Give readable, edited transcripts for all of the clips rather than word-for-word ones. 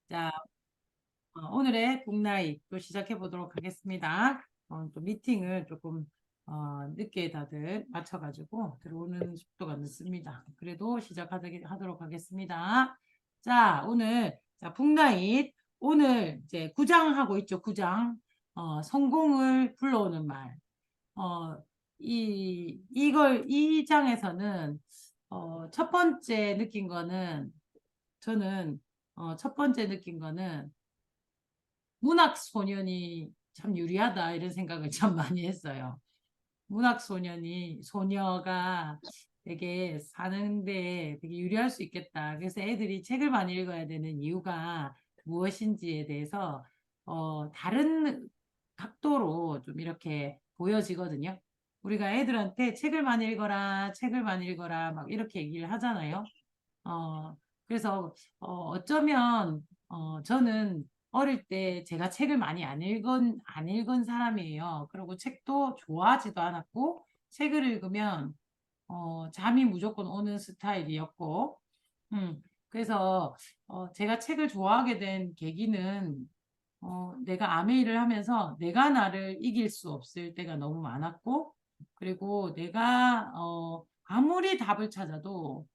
자, 오늘의 북나잇 또 시작해 보도록 하겠습니다. 또 미팅을 조금 늦게 다들 맞춰가지고 들어오는 속도가 늦습니다. 그래도 시작하도록 하겠습니다. 자, 오늘 북나잇 오늘 이제 구장하고 있죠. 구장. 성공을 불러오는 말. 어, 이 장에서는 첫 번째 느낀 거는 저는 첫 번째 느낀 거는 문학 소년이 참 유리하다 이런 생각을 참 많이 했어요. 문학 소녀가 되게 사는데 되게 유리할 수 있겠다. 그래서 애들이 책을 많이 읽어야 되는 이유가 무엇인지에 대해서 다른 각도로 좀 이렇게 보여지거든요. 우리가 애들한테 책을 많이 읽어라 막 이렇게 얘기를 하잖아요. 그래서 어쩌면 저는 어릴 때 제가 책을 많이 안 읽은 사람이에요. 그리고 책도 좋아하지도 않았고 책을 읽으면 잠이 무조건 오는 스타일이었고 그래서 제가 책을 좋아하게 된 계기는 내가 아메이를 하면서 내가 나를 이길 수 없을 때가 너무 많았고 그리고 내가 아무리 답을 찾아도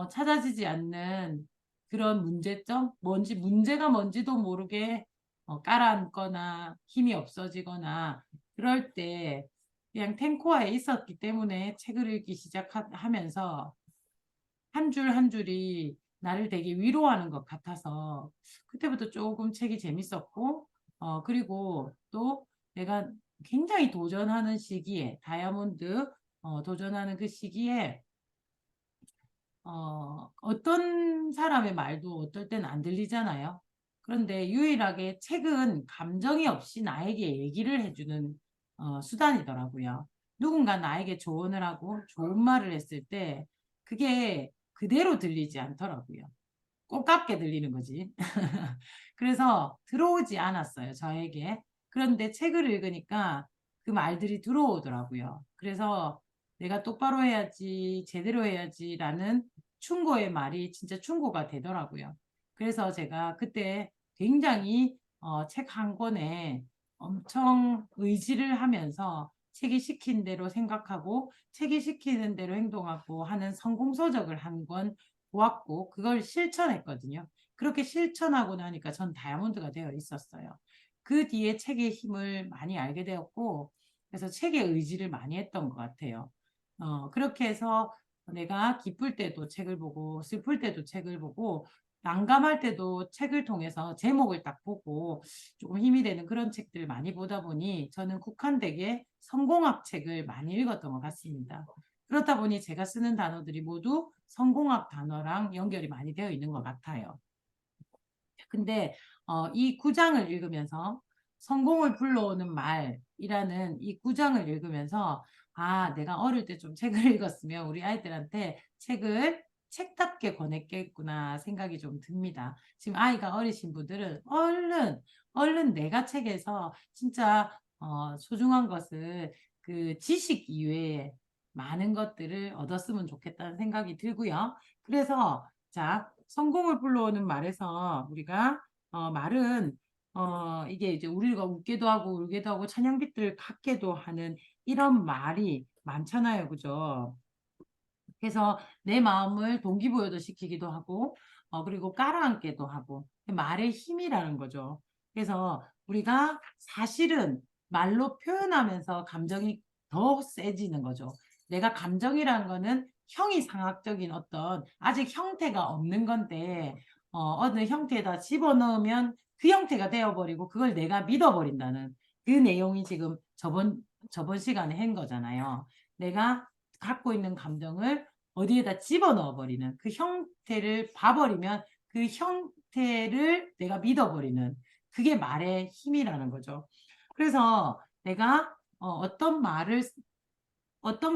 찾아지지 않는 그런 문제점, 문제가 뭔지도 모르게 깔아앉거나 힘이 없어지거나 그럴 때 그냥 탱고에 있었기 때문에 책을 읽기 시작하면서 한 줄 한 줄이 나를 되게 위로하는 것 같아서 그때부터 조금 책이 재밌었고, 그리고 또 내가 굉장히 도전하는 시기에, 다이아몬드 도전하는 그 시기에 어떤 사람의 말도 어떨 땐 안 들리잖아요. 그런데 유일하게 책은 감정이 없이 나에게 얘기를 해주는 수단이더라고요. 누군가 나에게 조언을 하고 좋은 말을 했을 때 그게 그대로 들리지 않더라고요. 꼴깝게 들리는 거지. 그래서 들어오지 않았어요, 저에게. 그런데 책을 읽으니까 그 말들이 들어오더라고요. 그래서 내가 똑바로 해야지, 제대로 해야지라는 충고의 말이 진짜 충고가 되더라고요. 그래서 제가 그때 굉장히 책 한 권에 엄청 의지를 하면서 책이 시킨 대로 생각하고 책이 시키는 대로 행동하고 하는 성공서적을 한 권 보았고 그걸 실천했거든요. 그렇게 실천하고 나니까 전 다이아몬드가 되어 있었어요. 그 뒤에 책의 힘을 많이 알게 되었고 그래서 책에 의지를 많이 했던 것 같아요. 그렇게 해서 내가 기쁠 때도 책을 보고 슬플 때도 책을 보고 난감할 때도 책을 통해서 제목을 딱 보고 조금 힘이 되는 그런 책들을 많이 보다 보니 저는 국한되게 성공학 책을 많이 읽었던 것 같습니다. 그렇다 보니 제가 쓰는 단어들이 모두 성공학 단어랑 연결이 많이 되어 있는 것 같아요. 근데 이 구장을 읽으면서 성공을 불러오는 말이라는 이 구장을 읽으면서 아, 내가 어릴 때 좀 책을 읽었으면 우리 아이들한테 책을 책답게 권했겠구나 생각이 좀 듭니다. 지금 아이가 어리신 분들은 얼른 내가 책에서 진짜 소중한 것을 그 지식 이외에 많은 것들을 얻었으면 좋겠다는 생각이 들고요. 그래서 자, 성공을 불러오는 말에서 우리가 말은 이게 이제 우리가 웃게도 하고 울게도 하고 찬양빛들 같게도 하는 이런 말이 많잖아요. 그죠? 그래서 내 마음을 동기부여도 시키기도 하고 그리고 깔아앉게도 하고 말의 힘이라는 거죠. 그래서 우리가 사실은 말로 표현하면서 감정이 더 세지는 거죠. 내가 감정이라는 거는 형이상학적인 어떤 아직 형태가 없는 건데 어느 형태에다 집어넣으면 그 형태가 되어버리고 그걸 내가 믿어버린다는 그 내용이 지금 저번 시간에 한 거잖아요. 내가 갖고 있는 감정을 어디에다 집어넣어 버리는 그 형태를 봐버리면 그 형태를 내가 믿어버리는 그게 말의 힘이라는 거죠. 그래서 내가 어떤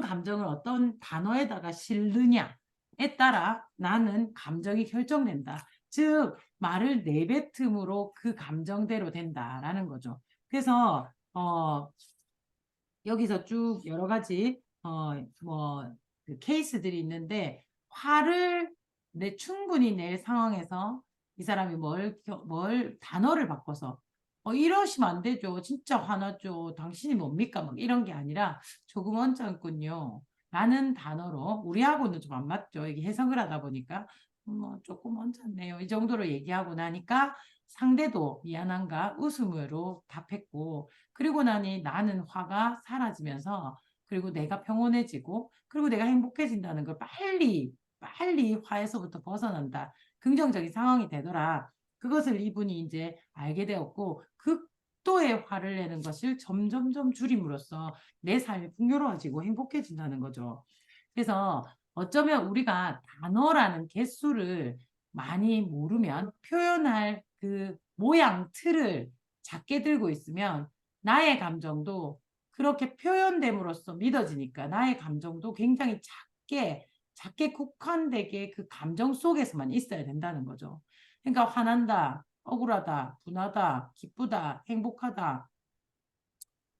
감정을 어떤 단어에다가 실느냐에 따라 나는 감정이 결정된다. 즉 말을 내뱉음으로 그 감정대로 된다라는 거죠. 그래서 여기서 쭉 여러 가지 그 케이스들이 있는데 화를 충분히 낼 상황에서 이 사람이 뭘 단어를 바꿔서 이러시면 안 되죠. 진짜 화나죠. 당신이 뭡니까? 막 이런 게 아니라 조금 언짢군요. 라는 단어로 우리하고는 좀 안 맞죠. 이게 해석을 하다 보니까 뭐 조금 언짢네요. 이 정도로 얘기하고 나니까 상대도 미안한가 웃음으로 답했고 그리고 나니 나는 화가 사라지면서 그리고 내가 평온해지고 그리고 내가 행복해진다는 걸 빨리 화에서부터 벗어난다. 긍정적인 상황이 되더라. 그것을 이분이 이제 알게 되었고 극도의 화를 내는 것을 점점점 줄임으로써 내 삶이 풍요로워지고 행복해진다는 거죠. 그래서 어쩌면 우리가 단어라는 개수를 많이 모르면 표현할 그 모양 틀을 작게 들고 있으면 나의 감정도 그렇게 표현됨으로써 믿어지니까 나의 감정도 굉장히 작게 국한되게 그 감정 속에서만 있어야 된다는 거죠. 그러니까 화난다, 억울하다, 분하다, 기쁘다, 행복하다,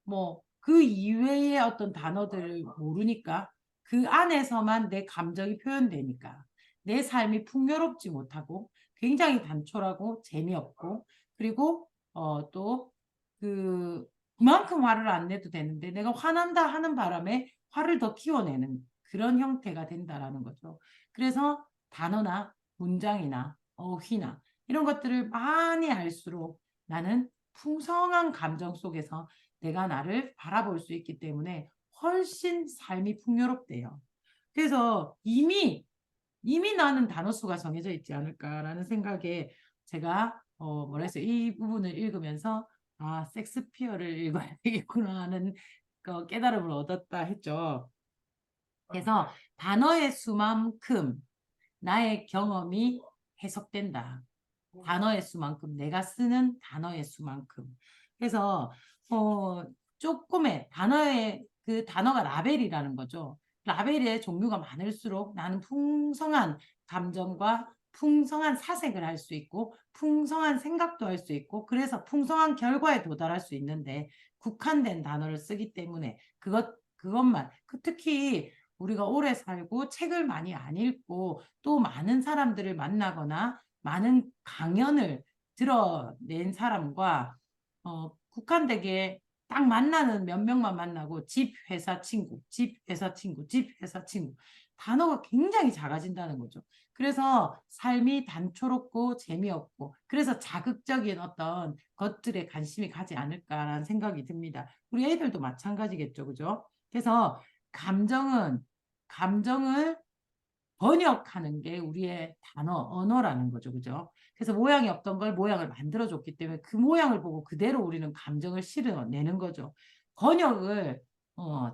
뭐 그 이외의 어떤 단어들을 모르니까 그 안에서만 내 감정이 표현되니까 내 삶이 풍요롭지 못하고 굉장히 단촐하고 재미없고 그리고 또 그만큼 화를 안 내도 되는데 내가 화난다 하는 바람에 화를 더 키워내는 그런 형태가 된다라는 거죠. 그래서 단어나 문장이나 어휘나 이런 것들을 많이 알수록 나는 풍성한 감정 속에서 내가 나를 바라볼 수 있기 때문에 훨씬 삶이 풍요롭대요. 그래서 이미 나는 단어 수가 정해져 있지 않을까라는 생각에 제가 뭐라 했어요. 이 부분을 읽으면서 아, 섹스피어를 읽어야 되겠구나 하는 깨달음을 얻었다 했죠. 그래서 단어의 수만큼 나의 경험이 해석된다. 단어의 수만큼 내가 쓰는 단어의 수만큼. 그래서 조금의 단어의 그 단어가 라벨이라는 거죠. 라벨의 종류가 많을수록 나는 풍성한 감정과 풍성한 사색을 할 수 있고 풍성한 생각도 할 수 있고 그래서 풍성한 결과에 도달할 수 있는데 국한된 단어를 쓰기 때문에 그것만 특히 우리가 오래 살고 책을 많이 안 읽고 또 많은 사람들을 만나거나 많은 강연을 들어낸 사람과 국한되게 딱 만나는 몇 명만 만나고 집, 회사, 친구, 집, 회사, 친구, 집, 회사, 친구. 단어가 굉장히 작아진다는 거죠. 그래서 삶이 단초롭고 재미없고 그래서 자극적인 어떤 것들에 관심이 가지 않을까라는 생각이 듭니다. 우리 애들도 마찬가지겠죠. 그죠? 그래서 감정을 번역하는 게 우리의 언어라는 거죠. 그죠? 그래서 모양이 없던 걸 모양을 만들어줬기 때문에 그 모양을 보고 그대로 우리는 감정을 실어내는 거죠. 번역을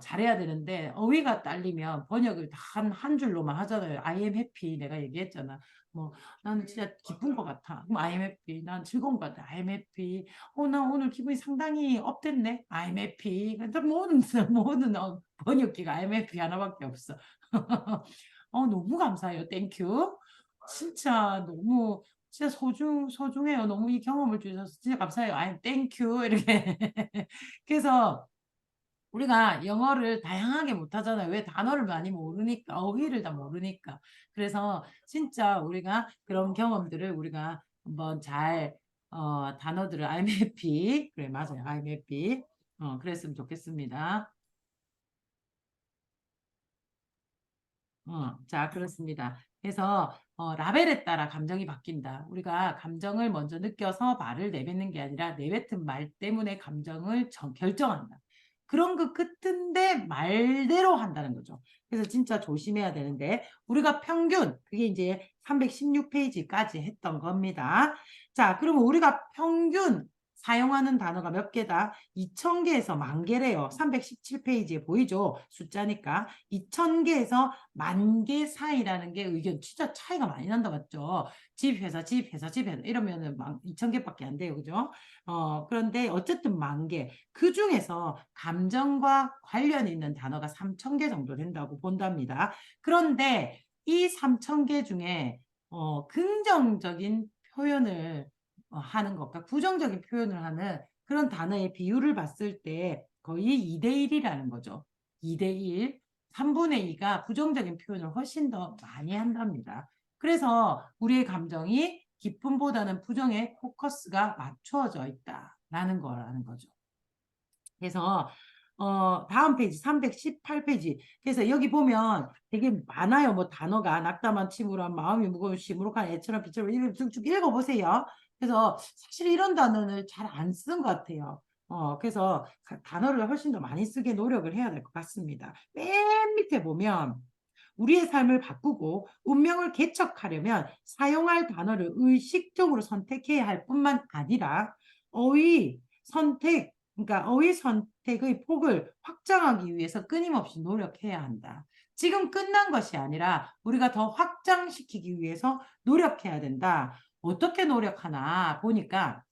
잘해야 되는데 어휘가 딸리면 번역을 한 줄로만 하잖아요. I am happy 내가 얘기했잖아. 뭐 나는 진짜 기쁜 것 같아. 그럼 I am happy. 난 즐거운 것 같아. I am happy. 나 오늘 기분이 상당히 업됐네. I am happy. 근데 모든 번역기가 I am happy 하나밖에 없어. 너무 감사해요. 땡큐. 진짜 너무 진짜 소중해요. 너무 이 경험을 주셔서 진짜 감사해요. 아이 땡큐 이렇게. 그래서 우리가 영어를 다양하게 못하잖아요. 왜 단어를 많이 모르니까 어휘를 다 모르니까. 그래서 진짜 우리가 그런 경험들을 우리가 한번 잘 단어들을 I'm happy 그래 맞아요. I'm happy 그랬으면 좋겠습니다. 자, 그렇습니다. 그래서 라벨에 따라 감정이 바뀐다. 우리가 감정을 먼저 느껴서 말을 내뱉는 게 아니라 내뱉은 말 때문에 감정을 결정한다. 그런 그 끝인데 말대로 한다는 거죠. 그래서 진짜 조심해야 되는데 우리가 평균 그게 이제 316페이지까지 했던 겁니다. 자, 그러면 우리가 평균 사용하는 단어가 몇 개다? 2000개에서 10,000개래요. 317페이지에 보이죠? 숫자니까. 2000개에서 10,000개 사이라는 게 의견 진짜 차이가 많이 난다 맞죠? 집, 회사, 집, 회사, 집, 회사 이러면은 2000개밖에 안 돼요. 그죠? 그런데 어쨌든 10,000개. 그 중에서 감정과 관련 있는 단어가 3,000개 정도 된다고 본답니다. 그런데 이 3,000개 중에 긍정적인 표현을 하는 것과 부정적인 표현을 하는 그런 단어의 비율을 봤을 때 거의 2대1이라는 거죠. 2대1, 3분의 2가 부정적인 표현을 훨씬 더 많이 한답니다. 그래서 우리의 감정이 기쁨보다는 부정에 포커스가 맞춰져 있다라는 거라는 거죠. 그래서 다음 페이지 318페이지. 그래서 여기 보면 되게 많아요. 뭐 단어가 낙담한 침울한 마음이 무거운 시무룩한 애처럼 빛처럼 이렇게 쭉쭉 읽어보세요. 그래서 사실 이런 단어는 잘 안 쓴 것 같아요. 그래서 단어를 훨씬 더 많이 쓰게 노력을 해야 될 것 같습니다. 맨 밑에 보면 우리의 삶을 바꾸고 운명을 개척하려면 사용할 단어를 의식적으로 선택해야 할 뿐만 아니라 어휘 선택, 그러니까 어휘 선택의 폭을 확장하기 위해서 끊임없이 노력해야 한다. 지금 끝난 것이 아니라 우리가 더 확장시키기 위해서 노력해야 된다. 어떻게 노력하나 보니까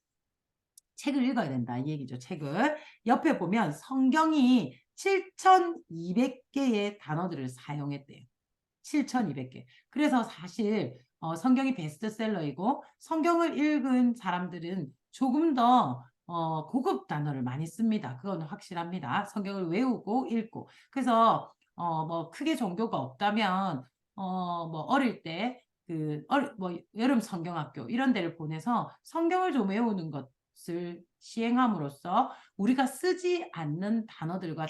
책을 읽어야 된다 이 얘기죠. 책을 옆에 보면 성경이 7,200개의 단어들을 사용했대요. 7,200개. 그래서 사실 성경이 베스트셀러이고 성경을 읽은 사람들은 조금 더 고급 단어를 많이 씁니다. 그건 확실합니다. 성경을 외우고 읽고. 그래서 뭐 크게 종교가 없다면 뭐 어릴 때 뭐 여름 성경학교 이런 데를 보내서 성경을 좀 외우는 것을 시행함으로써 우리가 쓰지 않는 단어들과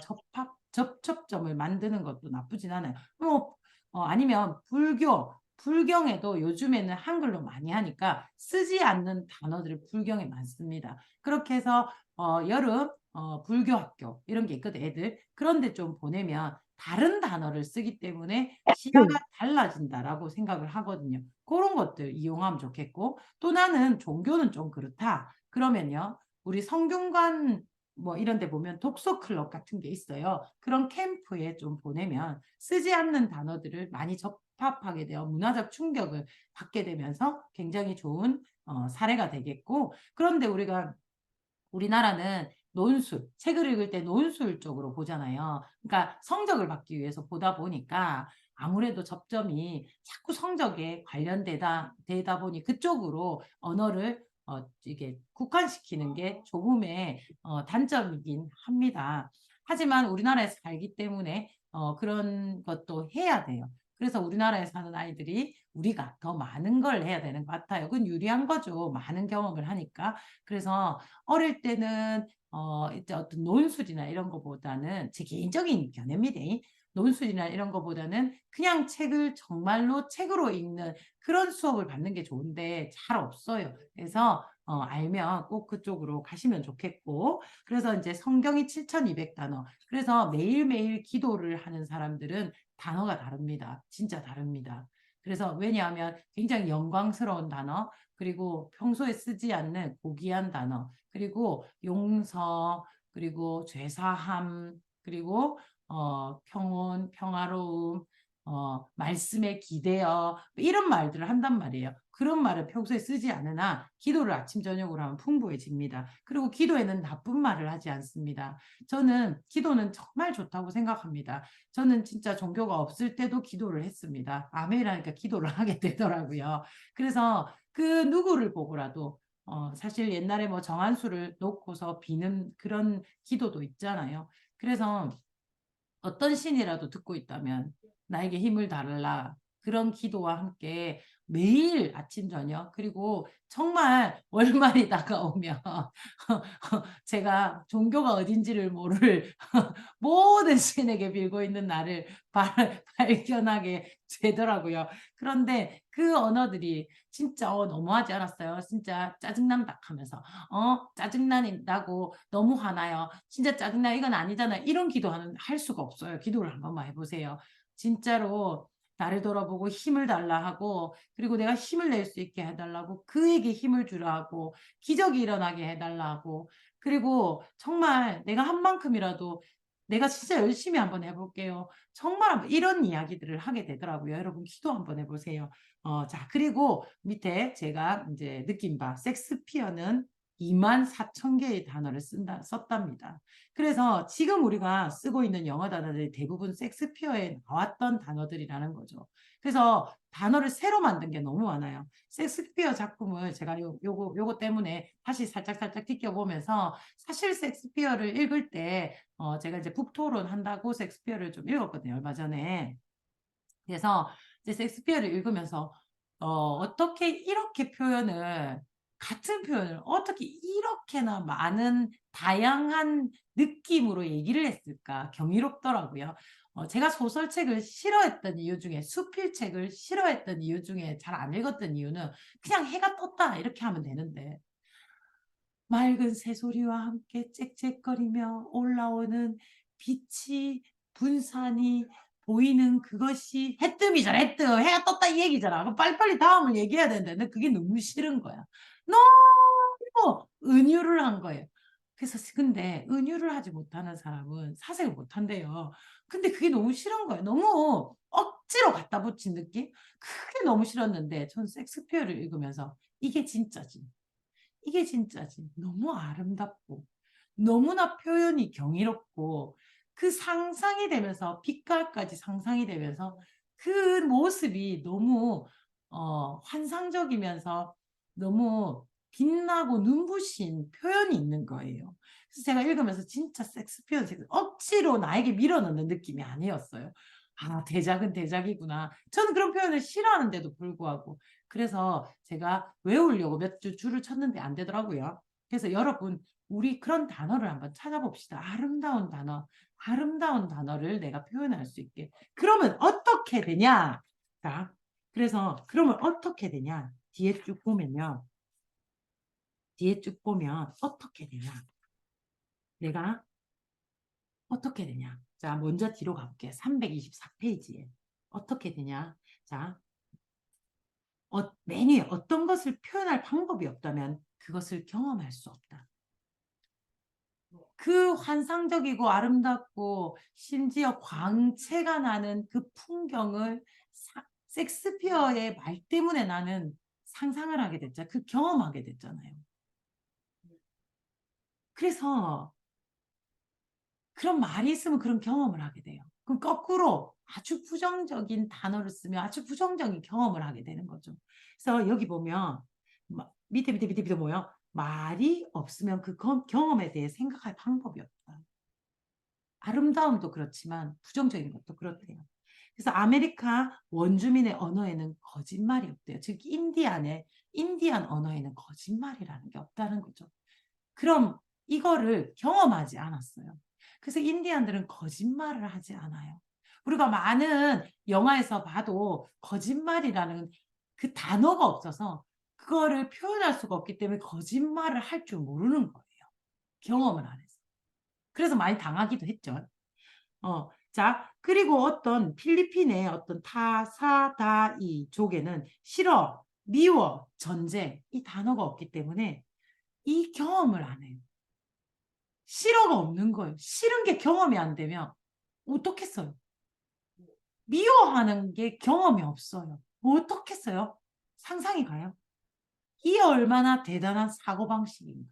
접촉점을 만드는 것도 나쁘진 않아요. 뭐 아니면 불경에도 요즘에는 한글로 많이 하니까 쓰지 않는 단어들이 불경에 많습니다. 그렇게 해서 여름 불교학교 이런 게 있거든 애들. 그런데 좀 보내면 다른 단어를 쓰기 때문에 시야가 달라진다라고 생각을 하거든요. 그런 것들 이용하면 좋겠고 또 나는 종교는 좀 그렇다. 그러면요. 우리 성균관 뭐 이런 데 보면 독서 클럽 같은 게 있어요. 그런 캠프에 좀 보내면 쓰지 않는 단어들을 많이 접합하게 되어 문화적 충격을 받게 되면서 굉장히 좋은 사례가 되겠고 그런데 우리나라는 논술, 책을 읽을 때 논술 쪽으로 보잖아요. 그러니까 성적을 받기 위해서 보다 보니까 아무래도 접점이 자꾸 성적에 되다 보니 그쪽으로 언어를 이게 국한시키는 게 조금의 단점이긴 합니다. 하지만 우리나라에 살기 때문에 그런 것도 해야 돼요. 그래서 우리나라에 사는 아이들이 우리가 더 많은 걸 해야 되는 것 같아요. 그건 유리한 거죠. 많은 경험을 하니까. 그래서 어릴 때는 이제 어떤 논술이나 이런 거보다는 제 개인적인 견해입니다. 논술이나 이런 거보다는 그냥 책을 정말로 책으로 읽는 그런 수업을 받는 게 좋은데 잘 없어요. 그래서 알면 꼭 그쪽으로 가시면 좋겠고 그래서 이제 성경이 7,200단어 그래서 매일매일 기도를 하는 사람들은 단어가 다릅니다. 진짜 다릅니다. 그래서 왜냐하면 굉장히 영광스러운 단어 그리고 평소에 쓰지 않는 고귀한 단어 그리고 용서 그리고 죄사함 그리고 평온 평화로움 말씀에 기대어 이런 말들을 한단 말이에요. 그런 말을 평소에 쓰지 않으나 기도를 아침 저녁으로 하면 풍부해집니다. 그리고 기도에는 나쁜 말을 하지 않습니다. 저는 기도는 정말 좋다고 생각합니다. 저는 진짜 종교가 없을 때도 기도를 했습니다. 아멘이라니까 기도를 하게 되더라고요. 그래서 그 누구를 보고라도 사실 옛날에 뭐 정한수를 놓고서 비는 그런 기도도 있잖아요. 그래서 어떤 신이라도 듣고 있다면 나에게 힘을 달라. 그런 기도와 함께 매일 아침 저녁 그리고 정말 월말이 다가오면 제가 종교가 어딘지를 모를 모든 신에게 빌고 있는 나를 발견하게 되더라고요. 그런데 그 언어들이 진짜 너무하지 않았어요. 진짜 짜증난다 하면서 짜증난다고 너무 화나요. 진짜 짜증나 이건 아니잖아요. 이런 기도하는 할 수가 없어요. 기도를 한 번만 해보세요. 진짜로 나를 돌아보고 힘을 달라 하고 그리고 내가 힘을 낼 수 있게 해달라고 그에게 힘을 주라 하고 기적이 일어나게 해달라 하고 그리고 정말 내가 한 만큼이라도 내가 진짜 열심히 한번 해볼게요. 정말 이런 이야기들을 하게 되더라고요. 여러분 기도 한번 해보세요. 자 그리고 밑에 제가 이제 느낀 바 섹스피어는 24,000개의 단어를 썼답니다. 그래서 지금 우리가 쓰고 있는 영어 단어들이 대부분 섹스피어에 나왔던 단어들이라는 거죠. 그래서 단어를 새로 만든 게 너무 많아요. 섹스피어 작품을 제가 요거 때문에 다시 살짝 튀겨보면서 사실 섹스피어를 읽을 때 제가 이제 북토론 한다고 섹스피어를 좀 읽었거든요. 얼마 전에. 그래서 이제 섹스피어를 읽으면서 어떻게 이렇게 같은 표현을 어떻게 이렇게나 많은 다양한 느낌으로 얘기를 했을까 경이롭더라고요. 제가 소설책을 싫어했던 이유 중에 수필책을 싫어했던 이유 중에 잘 안 읽었던 이유는 그냥 해가 떴다 이렇게 하면 되는데 맑은 새소리와 함께 짹짹거리며 올라오는 빛이 분산이 보이는 그것이 해뜸이잖아. 해뜸. 해가 떴다 이 얘기잖아. 그럼 빨리빨리 다음을 얘기해야 되는데 근데 그게 너무 싫은 거야. 너무 은유를 한 거예요. 그래서 근데 은유를 하지 못하는 사람은 사색을 못한대요. 근데 그게 너무 싫은 거예요. 너무 억지로 갖다 붙인 느낌? 그게 너무 싫었는데 전 섹스피어를 읽으면서 이게 진짜지. 이게 진짜지. 너무 아름답고 너무나 표현이 경이롭고 그 상상이 되면서 빛깔까지 상상이 되면서 그 모습이 너무 환상적이면서 너무 빛나고 눈부신 표현이 있는 거예요. 그래서 제가 읽으면서 진짜 섹스피어 억지로 나에게 밀어넣는 느낌이 아니었어요. 아, 대작은 대작이구나. 저는 그런 표현을 싫어하는데도 불구하고 그래서 제가 외우려고 몇 주 줄을 쳤는데 안 되더라고요. 그래서 여러분 우리 그런 단어를 한번 찾아봅시다. 아름다운 단어를 내가 표현할 수 있게. 그러면 어떻게 되냐? 자, 그래서 그러면 어떻게 되냐? 뒤에 쭉 보면 어떻게 되냐? 내가 어떻게 되냐? 자, 먼저 뒤로 가볼게요. 324페이지에 어떻게 되냐? 자, 맨 위에 어떤 것을 표현할 방법이 없다면 그것을 경험할 수 없다. 그 환상적이고 아름답고 심지어 광채가 나는 그 풍경을 섹스피어의 말 때문에 나는 상상을 하게 됐잖아요. 그 경험하게 됐잖아요. 그래서 그런 말이 있으면 그런 경험을 하게 돼요. 그럼 거꾸로 아주 부정적인 단어를 쓰면 아주 부정적인 경험을 하게 되는 거죠. 그래서 여기 보면 밑에 뭐요? 말이 없으면 그 경험에 대해 생각할 방법이 없다. 아름다움도 그렇지만 부정적인 것도 그렇대요. 그래서 아메리카 원주민의 언어에는 거짓말이 없대요. 즉 인디안 언어에는 거짓말이라는 게 없다는 거죠. 그럼 이거를 경험하지 않았어요. 그래서 인디안들은 거짓말을 하지 않아요. 우리가 많은 영화에서 봐도 거짓말이라는 그 단어가 없어서 그거를 표현할 수가 없기 때문에 거짓말을 할 줄 모르는 거예요. 경험을 안 해서. 그래서 많이 당하기도 했죠. 자, 그리고 어떤 필리핀의 어떤 타사다이 족에는 싫어, 미워, 전쟁 이 단어가 없기 때문에 이 경험을 안 해요. 싫어가 없는 거예요. 싫은 게 경험이 안 되면 어떻겠어요? 미워하는 게 경험이 없어요. 어떻겠어요? 상상이 가요? 이 얼마나 대단한 사고방식인가.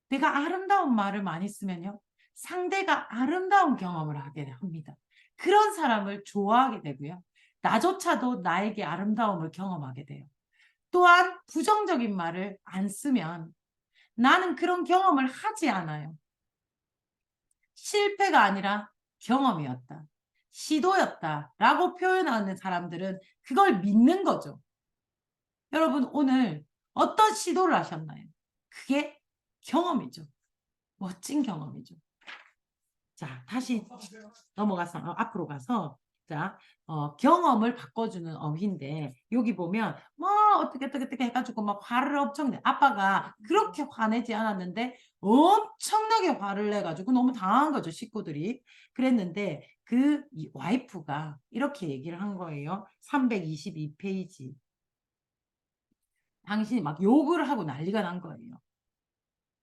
내가 아름다운 말을 많이 쓰면요. 상대가 아름다운 경험을 하게 합니다. 그런 사람을 좋아하게 되고요. 나조차도 나에게 아름다움을 경험하게 돼요. 또한 부정적인 말을 안 쓰면 나는 그런 경험을 하지 않아요. 실패가 아니라 경험이었다. 시도였다라고 표현하는 사람들은 그걸 믿는 거죠. 여러분 오늘 어떤 시도를 하셨나요? 그게 경험이죠. 멋진 경험이죠. 자, 다시 넘어가서 앞으로 가서 자, 경험을 바꿔주는 어휘인데 여기 보면 뭐 어떻게 해가지고 막 화를 엄청 내. 아빠가 그렇게 화내지 않았는데 엄청나게 화를 내가지고 너무 당한 거죠, 식구들이. 그랬는데 그 와이프가 이렇게 얘기를 한 거예요. 322페이지. 당신이 막 욕을 하고 난리가 난 거예요.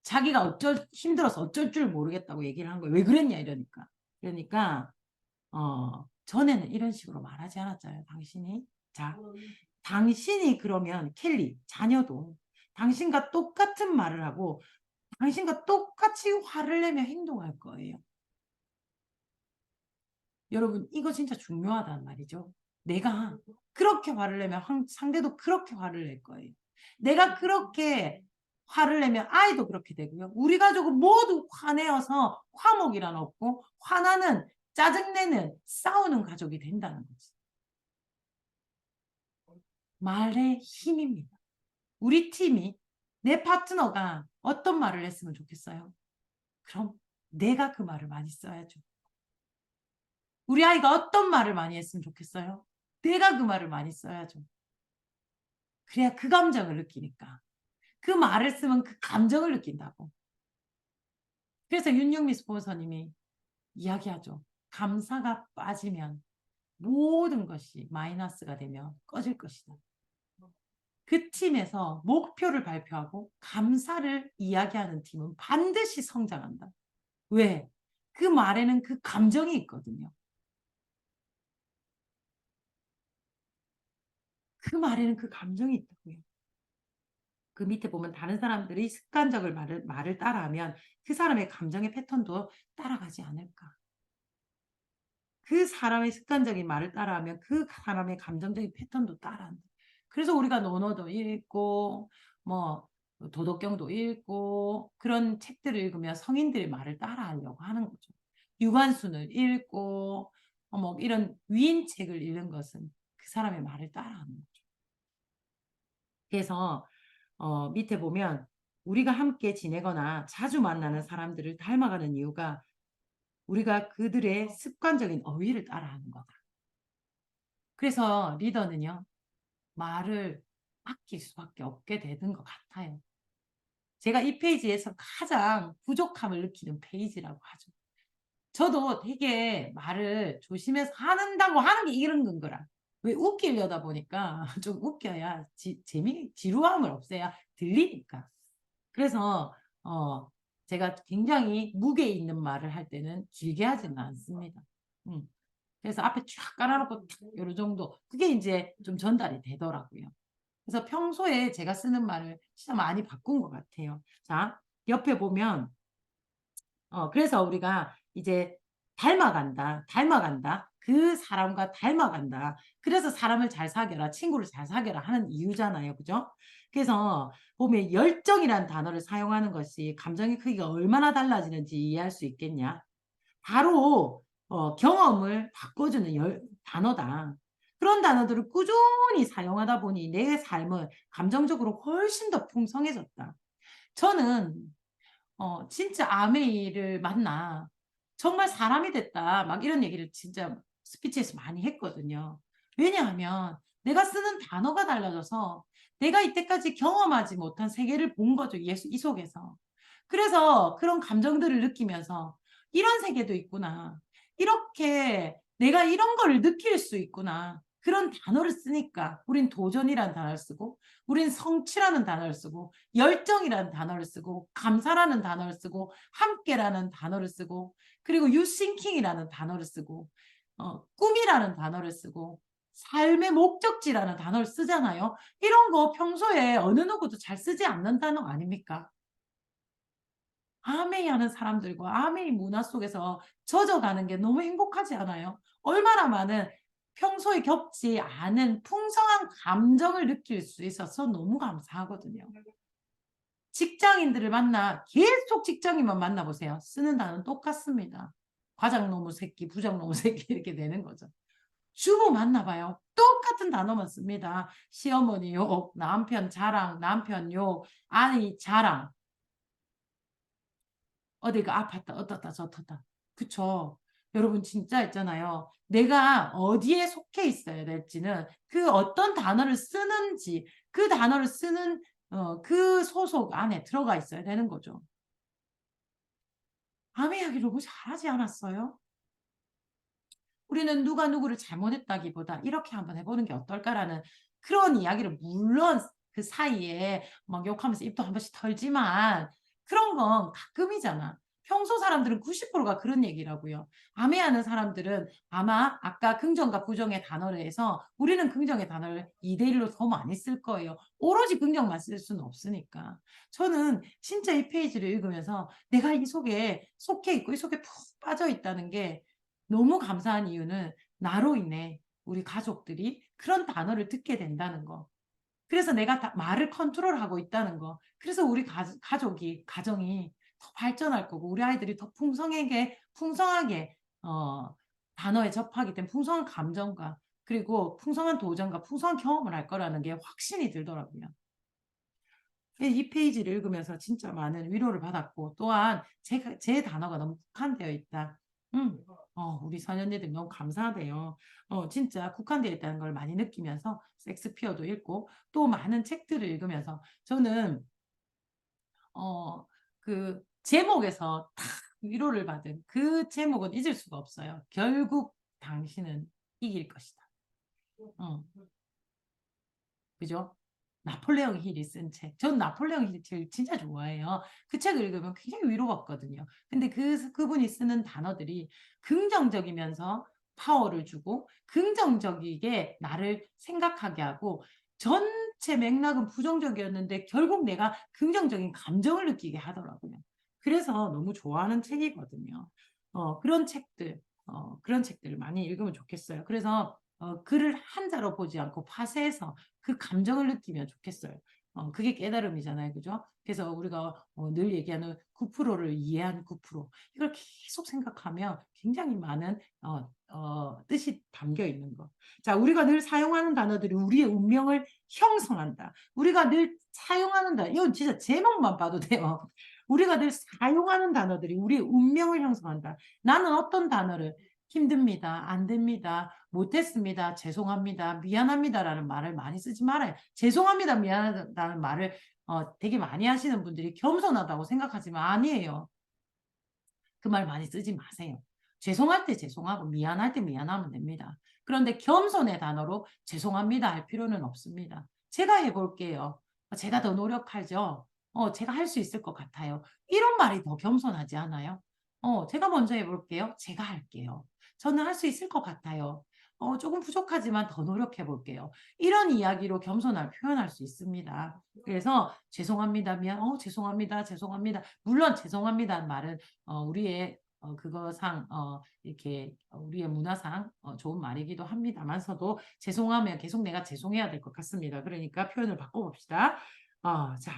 자기가 힘들어서 어쩔 줄 모르겠다고 얘기를 한 거예요. 왜 그랬냐 이러니까. 그러니까 전에는 이런 식으로 말하지 않았잖아요. 당신이. 자, 당신이 그러면 켈리 자녀도 당신과 똑같은 말을 하고 당신과 똑같이 화를 내며 행동할 거예요. 여러분 이거 진짜 중요하단 말이죠. 내가 그렇게 화를 내면 상대도 그렇게 화를 낼 거예요. 내가 그렇게 화를 내면 아이도 그렇게 되고요. 우리 가족은 모두 화내어서 화목이란 없고 화나는 짜증내는 싸우는 가족이 된다는 거지. 말의 힘입니다. 우리 팀이 내 파트너가 어떤 말을 했으면 좋겠어요? 그럼 내가 그 말을 많이 써야죠. 우리 아이가 어떤 말을 많이 했으면 좋겠어요? 내가 그 말을 많이 써야죠. 그래야 그 감정을 느끼니까. 그 말을 쓰면 그 감정을 느낀다고. 그래서 윤영미 스폰서님이 이야기하죠. 감사가 빠지면 모든 것이 마이너스가 되면 꺼질 것이다. 그 팀에서 목표를 발표하고 감사를 이야기하는 팀은 반드시 성장한다. 왜? 그 말에는 그 감정이 있거든요. 그 말에는 그 감정이 있다고요. 그 밑에 보면 다른 사람들이 습관적을 말을 따라하면 그 사람의 감정의 패턴도 따라가지 않을까. 그 사람의 습관적인 말을 따라하면 그 사람의 감정적인 패턴도 따라한다. 그래서 우리가 논어도 읽고 뭐 도덕경도 읽고 그런 책들을 읽으면 성인들의 말을 따라하려고 하는 거죠. 유관순을 읽고 뭐 이런 위인책을 읽는 것은 그 사람의 말을 따라하는 거죠. 그래서 밑에 보면 우리가 함께 지내거나 자주 만나는 사람들을 닮아가는 이유가 우리가 그들의 습관적인 어휘를 따라하는 거다. 그래서 리더는요, 말을 아낄 수밖에 없게 되는 것 같아요. 제가 이 페이지에서 가장 부족함을 느끼는 페이지라고 하죠. 저도 되게 말을 조심해서 한다고 하는 게 이런 건 거라. 왜 웃기려다 보니까 좀 웃겨야 지루함을 없애야 들리니까. 그래서 제가 굉장히 무게 있는 말을 할 때는 길게 하지는 않습니다. 음. 그래서 앞에 쫙 깔아놓고 요런 정도 그게 이제 좀 전달이 되더라고요. 그래서 평소에 제가 쓰는 말을 진짜 많이 바꾼 것 같아요. 자, 옆에 보면 그래서 우리가 이제 닮아간다. 그 사람과 닮아간다. 그래서 사람을 잘 사귀어라, 친구를 잘 사귀어라 하는 이유잖아요. 그죠? 그래서 보면 열정이라는 단어를 사용하는 것이 감정의 크기가 얼마나 달라지는지 이해할 수 있겠냐. 바로 경험을 바꿔주는 단어다. 그런 단어들을 꾸준히 사용하다 보니 내 삶은 감정적으로 훨씬 더 풍성해졌다. 저는 진짜 아메이를 만나 정말 사람이 됐다. 막 이런 얘기를 진짜 스피치에서 많이 했거든요. 왜냐하면 내가 쓰는 단어가 달라져서 내가 이때까지 경험하지 못한 세계를 본 거죠. 이 속에서. 그래서 그런 감정들을 느끼면서 이런 세계도 있구나. 이렇게 내가 이런 거를 느낄 수 있구나. 그런 단어를 쓰니까 우린 도전이라는 단어를 쓰고 우린 성취라는 단어를 쓰고 열정이라는 단어를 쓰고 감사라는 단어를 쓰고 함께라는 단어를 쓰고 그리고 유싱킹이라는 단어를 쓰고 꿈이라는 단어를 쓰고 삶의 목적지라는 단어를 쓰잖아요. 이런 거 평소에 어느 누구도 잘 쓰지 않는 단어 아닙니까? 아메이 하는 사람들과 아메이 문화 속에서 젖어가는 게 너무 행복하지 않아요? 얼마나 많은 평소에 겪지 않은 풍성한 감정을 느낄 수 있어서 너무 감사하거든요. 직장인들을 만나 계속 직장인만 만나보세요. 쓰는 단어는 똑같습니다. 과장놈의 새끼, 부장놈의 새끼 이렇게 되는 거죠. 주부 만나봐요. 똑같은 단어만 씁니다. 시어머니 욕, 남편 자랑, 남편 욕, 아니 자랑. 어디가 아팠다, 어떻다, 저떻다. 그쵸? 여러분 진짜 있잖아요. 내가 어디에 속해 있어야 될지는 그 어떤 단어를 쓰는지 그 단어를 쓰는 그 소속 안에 들어가 있어야 되는 거죠. 아메 이야기 너무 잘하지 않았어요? 우리는 누가 누구를 잘못했다기보다 이렇게 한번 해보는 게 어떨까라는 그런 이야기를 물론 그 사이에 막 욕하면서 입도 한 번씩 털지만 그런 건 가끔이잖아. 평소 사람들은 90%가 그런 얘기라고요. 암해하는 사람들은 아마 아까 긍정과 부정의 단어를 해서 우리는 긍정의 단어를 2대1로 더 많이 쓸 거예요. 오로지 긍정만 쓸 수는 없으니까. 저는 진짜 이 페이지를 읽으면서 내가 이 속에 속해 있고 이 속에 푹 빠져 있다는 게 너무 감사한 이유는 나로 인해 우리 가족들이 그런 단어를 듣게 된다는 거. 그래서 내가 말을 컨트롤하고 있다는 거. 그래서 우리 가정이 더 발전할 거고 우리 아이들이 더 풍성하게 단어에 접하기 때문에 풍성한 감정과 그리고 풍성한 도전과 풍성한 경험을 할 거라는 게 확신이 들더라고요. 이 페이지를 읽으면서 진짜 많은 위로를 받았고, 또한 제 단어가 너무 국한되어 있다. 우리 선현이들 너무 감사하대요. 진짜 국한되어 있다는 걸 많이 느끼면서 섹스피어도 읽고, 또 많은 책들을 읽으면서 저는, 그 제목에서 탁 위로를 받은 그 제목은 잊을 수가 없어요. 결국 당신은 이길 것이다. 어, 그죠? 나폴레옹 힐이 쓴 책. 전 나폴레옹 힐 책 진짜 좋아해요. 그 책을 읽으면 굉장히 위로받거든요. 근데 그분이 쓰는 단어들이 긍정적이면서 파워를 주고 긍정적이게 나를 생각하게 하고 전체 맥락은 부정적이었는데 결국 내가 긍정적인 감정을 느끼게 하더라고요. 그래서 너무 좋아하는 책이거든요. 그런 책들을 많이 읽으면 좋겠어요. 그래서 글을 한자로 보지 않고 파세해서 그 감정을 느끼면 좋겠어요. 그게 깨달음이잖아요. 그죠? 그래서 우리가 늘 얘기하는 9%를 이해한 9%. 이걸 계속 생각하면 굉장히 많은 뜻이 담겨 있는 거. 자, 우리가 늘 사용하는 단어들이 우리의 운명을 형성한다. 우리가 늘 사용하는 단어, 이건 진짜 제목만 봐도 돼요. 우리가 늘 사용하는 단어들이 우리의 운명을 형성한다. 나는 어떤 단어를 힘듭니다. 안 됩니다. 못했습니다. 죄송합니다. 미안합니다라는 말을 많이 쓰지 말아요. 죄송합니다. 미안하다는 말을 되게 많이 하시는 분들이 겸손하다고 생각하지만 아니에요. 그 말 많이 쓰지 마세요. 죄송할 때 죄송하고 미안할 때 미안하면 됩니다. 그런데 겸손의 단어로 죄송합니다 할 필요는 없습니다. 제가 해볼게요. 제가 더 노력하죠. 제가 할 수 있을 것 같아요. 이런 말이 더 겸손하지 않아요? 제가 먼저 해볼게요. 제가 할게요. 저는 할 수 있을 것 같아요. 조금 부족하지만 더 노력해 볼게요. 이런 이야기로 겸손을 표현할 수 있습니다. 그래서 죄송합니다, 죄송합니다, 죄송합니다. 물론 죄송합니다는 말은 우리의 그거상 이렇게 우리의 문화상 좋은 말이기도 합니다만서도 죄송하면 계속 내가 죄송해야 될 것 같습니다. 그러니까 표현을 바꿔봅시다. 자,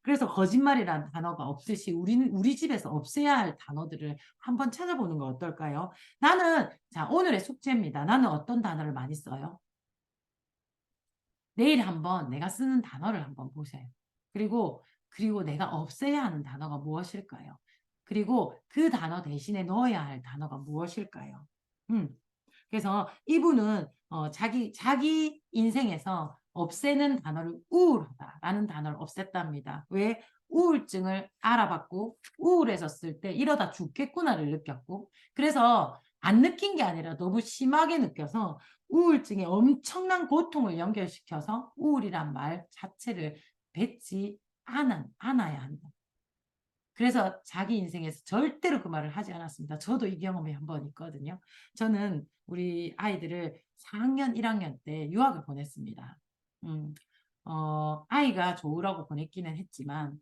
그래서 거짓말이라는 단어가 없듯이 우리 집에서 없애야 할 단어들을 한번 찾아보는 건 어떨까요? 자, 오늘의 숙제입니다. 나는 어떤 단어를 많이 써요? 내일 한번 내가 쓰는 단어를 한번 보세요. 그리고 내가 없애야 하는 단어가 무엇일까요? 그리고 그 단어 대신에 넣어야 할 단어가 무엇일까요? 음. 그래서 이분은 자기 인생에서 없애는 단어를 우울하다라는 단어를 없앴답니다. 왜? 우울증을 알아봤고 우울해서 쓸 때 이러다 죽겠구나를 느꼈고 그래서 안 느낀 게 아니라 너무 심하게 느껴서 우울증에 엄청난 고통을 연결시켜서 우울이란 말 자체를 뱉지 않아야 한다. 그래서 자기 인생에서 절대로 그 말을 하지 않았습니다. 저도 이 경험이 한 번 있거든요. 저는 우리 아이들을 4학년, 1학년 때 유학을 보냈습니다. 음, 아이가 좋으라고 보냈기는 했지만,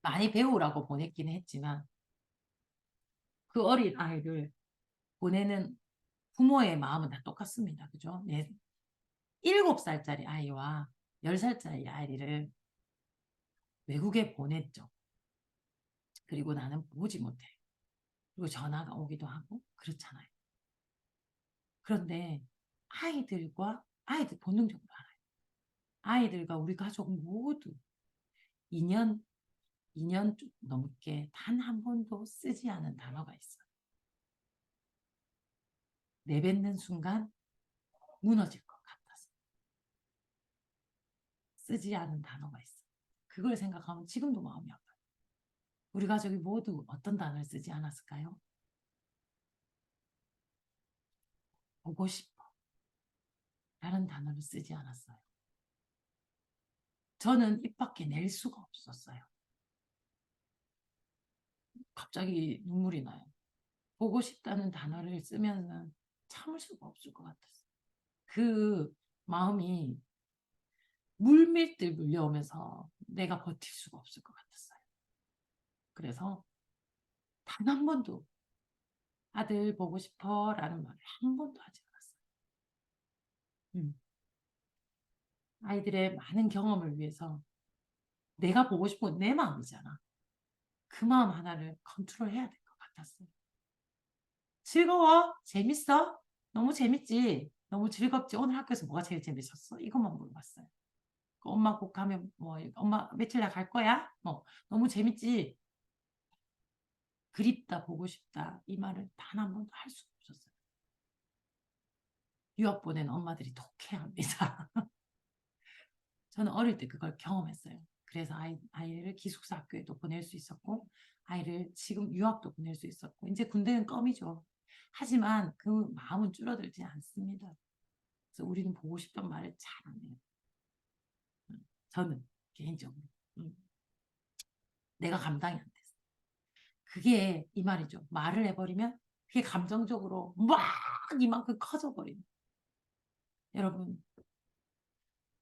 많이 배우라고 보냈기는 했지만, 그 어린 아이를 보내는 부모의 마음은 다 똑같습니다. 그죠? 7살짜리 아이와 10살짜리 아이를 외국에 보냈죠. 그리고 나는 보지 못해. 그리고 전화가 오기도 하고 그렇잖아요. 그런데 아이들 본능적으로 알아요. 아이들과 우리 가족 모두 2년, 2년 넘게 단 한 번도 쓰지 않은 단어가 있어요. 내뱉는 순간 무너질 것 같아서 쓰지 않은 단어가 있어요. 그걸 생각하면 지금도 마음이 아파요. 우리 가족이 모두 어떤 단어를 쓰지 않았을까요? 보고 싶어. 라는 단어를 쓰지 않았어요. 저는 입 밖에 낼 수가 없었어요. 갑자기 눈물이 나요. 보고 싶다는 단어를 쓰면은 참을 수가 없을 것 같았어요. 그 마음이 물밀듯 물려오면서 내가 버틸 수가 없을 것 같았어요. 그래서 단 한 번도 아들 보고 싶어 라는 말을 한 번도 하지 않았어요. 음. 아이들의 많은 경험을 위해서 내가 보고 싶은 건 내 마음이잖아. 그 마음 하나를 컨트롤해야 될 것 같았어요. 즐거워? 재밌어? 너무 재밌지? 너무 즐겁지? 오늘 학교에서 뭐가 제일 재밌었어? 이것만 물어봤어요. 엄마 곧 가면 뭐 엄마 며칠 날 갈 거야? 뭐 너무 재밌지? 그립다 보고 싶다 이 말을 단 한 번도 할 수가 없었어요. 유학 보낸 엄마들이 독해합니다. 저는 어릴 때 그걸 경험했어요. 그래서 아이를 기숙사 학교에도 보낼 수 있었고 아이를 지금 유학도 보낼 수 있었고 이제 군대는 껌이죠. 하지만 그 마음은 줄어들지 않습니다. 그래서 우리는 보고 싶던 말을 잘 안 해요. 저는 개인적으로 내가 감당이 안 됐어. 그게 이 말이죠. 말을 해버리면 그게 감정적으로 막 이만큼 커져버립니다. 여러분,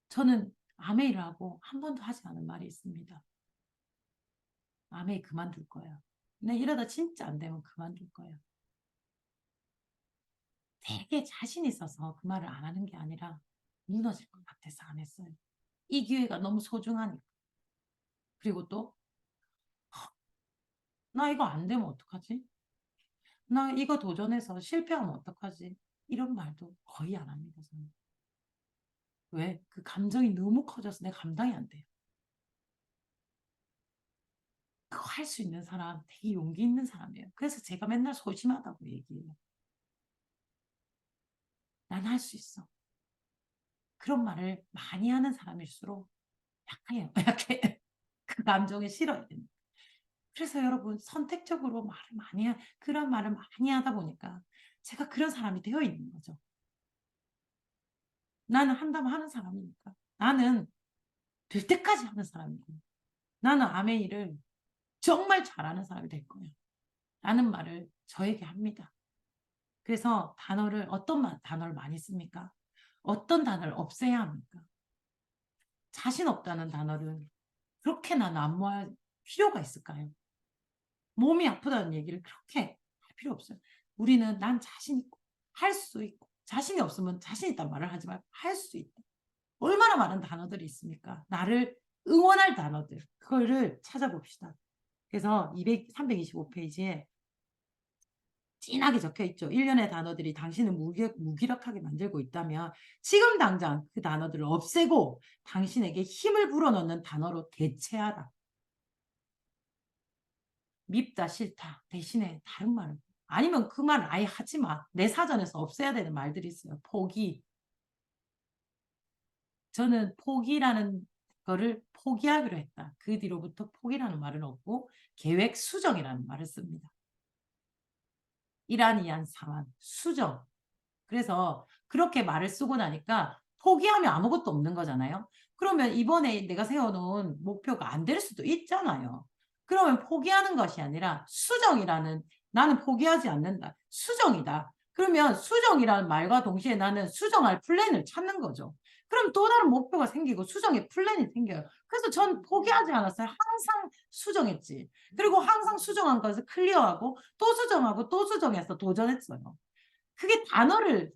저는 아메이를 하고 한 번도 하지 않은 말이 있습니다. 아메이 그만둘 거야. 나 이러다 진짜 안 되면 그만둘 거야. 되게 자신 있어서 그 말을 안 하는 게 아니라 무너질 것 같아서 안 했어요. 이 기회가 너무 소중하니까. 그리고 또, 나 이거 안 되면 어떡하지? 나 이거 도전해서 실패하면 어떡하지? 이런 말도 거의 안 합니다, 저는. 왜? 그 감정이 너무 커져서 내 감당이 안 돼요. 그거 할 수 있는 사람 되게 용기 있는 사람이에요. 그래서 제가 맨날 소심하다고 얘기해요. 난 할 수 있어. 그런 말을 많이 하는 사람일수록 약해요. 약해. 그 감정에 실어야 됩니다. 그래서 여러분 선택적으로 말을 그런 말을 많이 하다 보니까 제가 그런 사람이 되어 있는 거죠. 나는 한다면 하는 사람이니까. 나는 될 때까지 하는 사람이고 나는 아메이를 정말 잘하는 사람이 될 거예요. 라는 말을 저에게 합니다. 그래서 어떤 단어를 많이 씁니까? 어떤 단어를 없애야 합니까? 자신 없다는 단어를 그렇게 나는 안 모아야 필요가 있을까요? 몸이 아프다는 얘기를 그렇게 할 필요 없어요. 우리는 난 자신 있고 할 수 있고 자신이 없으면 자신 있단 말을 하지 말고 할 수 있다. 얼마나 많은 단어들이 있습니까? 나를 응원할 단어들. 그거를 찾아봅시다. 그래서 325페이지에 진하게 적혀 있죠. 일련의 단어들이 당신을 무기력하게 만들고 있다면 지금 당장 그 단어들을 없애고 당신에게 힘을 불어넣는 단어로 대체하라. 밉다, 싫다 대신에 다른 말을 아니면 그 말 아예 하지 마. 내 사전에서 없애야 되는 말들이 있어요. 포기. 저는 포기라는 거를 포기하기로 했다. 그 뒤로부터 포기라는 말은 없고 계획 수정이라는 말을 씁니다. 이란 상황, 수정. 그래서 그렇게 말을 쓰고 나니까 포기하면 아무것도 없는 거잖아요. 그러면 이번에 내가 세워놓은 목표가 안 될 수도 있잖아요. 그러면 포기하는 것이 아니라 수정이라는 나는 포기하지 않는다. 수정이다. 그러면 수정이라는 말과 동시에 나는 수정할 플랜을 찾는 거죠. 그럼 또 다른 목표가 생기고 수정의 플랜이 생겨요. 그래서 전 포기하지 않았어요. 항상 수정했지. 그리고 항상 수정한 것을 클리어하고 또 수정하고 또 수정해서 도전했어요. 그게 단어를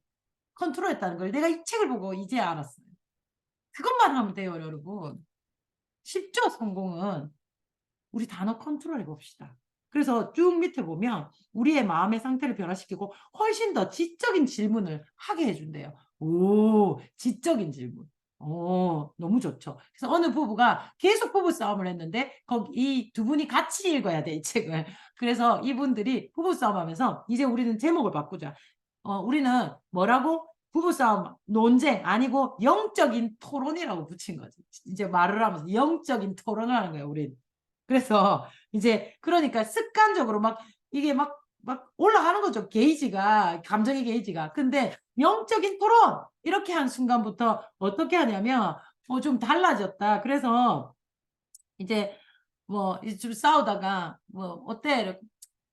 컨트롤했다는 걸 내가 이 책을 보고 이제 알았어요. 그것만 하면 돼요, 여러분. 쉽죠, 성공은. 우리 단어 컨트롤 해봅시다. 그래서 쭉 밑에 보면 우리의 마음의 상태를 변화시키고 훨씬 더 지적인 질문을 하게 해준대요. 오, 지적인 질문. 너무 좋죠. 그래서 어느 부부가 계속 부부 싸움을 했는데 거기 이 두 분이 같이 읽어야 돼, 이 책을. 그래서 이분들이 부부 싸움하면서 이제 우리는 제목을 바꾸자. 우리는 뭐라고? 부부싸움, 논쟁 아니고 영적인 토론이라고 붙인 거지. 이제 말을 하면서 영적인 토론을 하는 거예요, 우린. 그래서 이제 그러니까 습관적으로 막 이게 막 올라가는 거죠. 게이지가, 감정의 게이지가. 근데 영적인 토론! 이렇게 한 순간부터 어떻게 하냐면, 좀 달라졌다. 그래서 이제 좀 싸우다가, 어때? 이렇게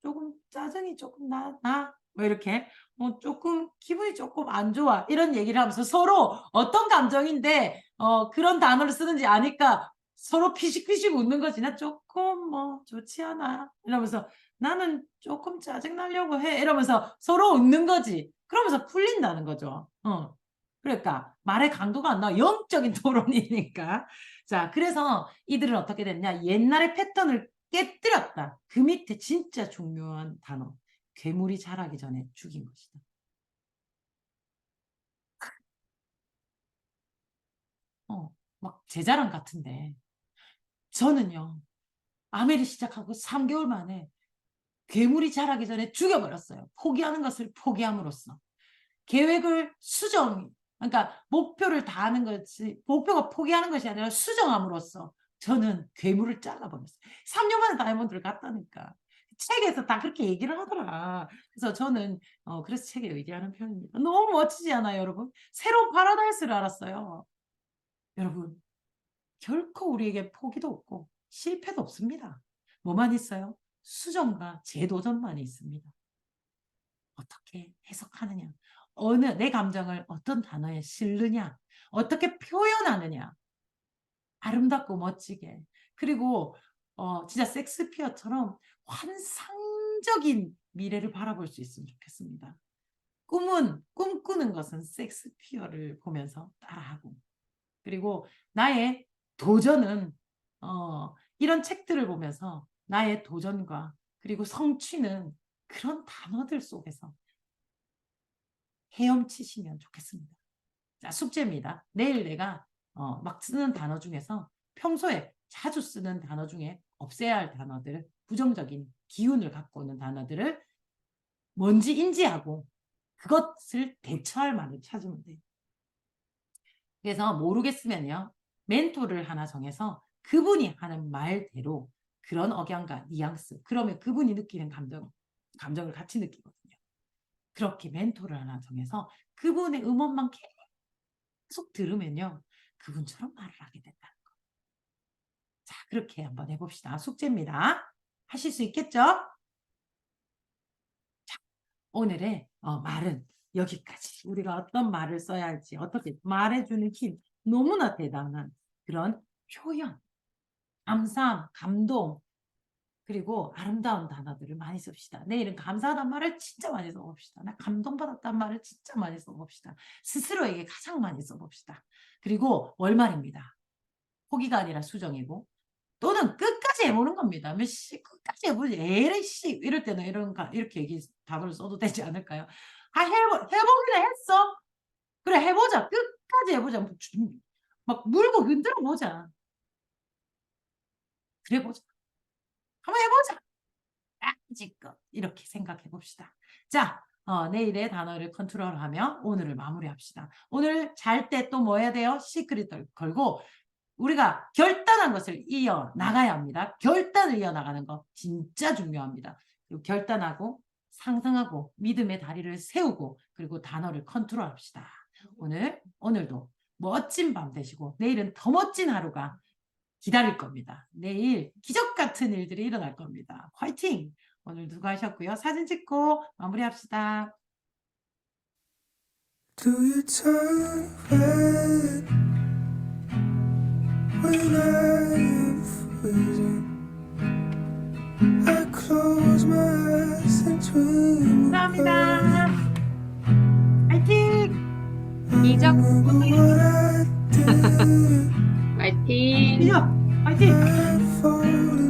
조금 짜증이 조금 뭐 이렇게, 조금 기분이 조금 안 좋아. 이런 얘기를 하면서 서로 어떤 감정인데, 그런 단어를 쓰는지 아니까 서로 피식피식 웃는 거지. 나 조금 좋지 않아. 이러면서 나는 조금 짜증 나려고 해. 이러면서 서로 웃는 거지. 그러면서 풀린다는 거죠. 그러니까 말의 강도가 안 나와. 영적인 토론이니까. 자, 그래서 이들은 어떻게 됐냐. 옛날의 패턴을 깨뜨렸다. 그 밑에 진짜 중요한 단어. 괴물이 자라기 전에 죽인 것이다. 막 제 자랑 같은데 저는요 아메리 시작하고 3개월 만에 괴물이 자라기 전에 죽여버렸어요. 포기하는 것을 포기함으로써 계획을 그러니까 목표를 다하는 것이 목표가 포기하는 것이 아니라 수정함으로써 저는 괴물을 잘라버렸어요. 3년 만에 다이아몬드를 갔다니까. 책에서 다 그렇게 얘기를 하더라. 그래서 저는 그래서 책에 의지하는 편입니다. 너무 멋지지 않아요, 여러분? 새로운 파라다이스를 알았어요. 여러분, 결코 우리에게 포기도 없고 실패도 없습니다. 뭐만 있어요? 수정과 재도전만 있습니다. 어떻게 해석하느냐, 내 감정을 어떤 단어에 실느냐, 어떻게 표현하느냐, 아름답고 멋지게, 그리고 진짜 섹스피어처럼 환상적인 미래를 바라볼 수 있으면 좋겠습니다. 꿈꾸는 것은 섹스피어를 보면서 따라하고, 그리고 나의 도전은 이런 책들을 보면서 나의 도전과 그리고 성취는 그런 단어들 속에서 헤엄치시면 좋겠습니다. 자, 숙제입니다. 내일 내가 막 쓰는 단어 중에서 평소에 자주 쓰는 단어 중에 없애야 할 단어들, 부정적인 기운을 갖고 있는 단어들을 뭔지 인지하고 그것을 대처할 말을 찾으면 돼요. 그래서 모르겠으면요, 멘토를 하나 정해서 그분이 하는 말대로 그런 억양과 뉘앙스, 그러면 그분이 느끼는 감정을 같이 느끼거든요. 그렇게 멘토를 하나 정해서 그분의 음원만 계속 들으면요, 그분처럼 말을 하게 된다는 거. 자, 그렇게 한번 해봅시다. 숙제입니다. 하실 수 있겠죠? 자, 오늘의 말은 여기까지. 우리가 어떤 말을 써야 할지, 어떻게 말해주는 힘, 너무나 대단한 그런 표현, 감사함, 감동, 그리고 아름다운 단어들을 많이 씁시다. 내일은 감사하단 말을 진짜 많이 써봅시다. 나 감동받았단 말을 진짜 많이 써봅시다. 스스로에게 가장 많이 써봅시다. 그리고 월말입니다. 포기가 아니라 수정이고, 또는 끝까지 해보는 겁니다. 끝까지 해보지. 에이 씨 이럴 때는 이렇게 단어를 써도 되지 않을까요? 해보기는 했어. 그래, 해보자. 끝까지 해보자. 막 물고 흔들어 보자. 그래 보자. 한번 해보자. 지껏 이렇게 생각해 봅시다. 자, 내일의 단어를 컨트롤하며 오늘을 마무리합시다. 오늘 잘 때 또 뭐 해야 돼요? 시크릿을 걸고 우리가 결단한 것을 이어 나가야 합니다. 결단을 이어 나가는 거 진짜 중요합니다. 그리고 결단하고 상상하고 믿음의 다리를 세우고 그리고 단어를 컨트롤합시다. 오늘도 멋진 밤 되시고 내일은 더 멋진 하루가 기다릴 겁니다. 내일 기적 같은 일들이 일어날 겁니다. 화이팅! 오늘 수고하셨고요. 사진 찍고 마무리합시다. Do you turn red when I am freezing? I close my eyes and dream. 감사합니다. 화이팅! 기적 화이팅! 화이팅! 화이팅!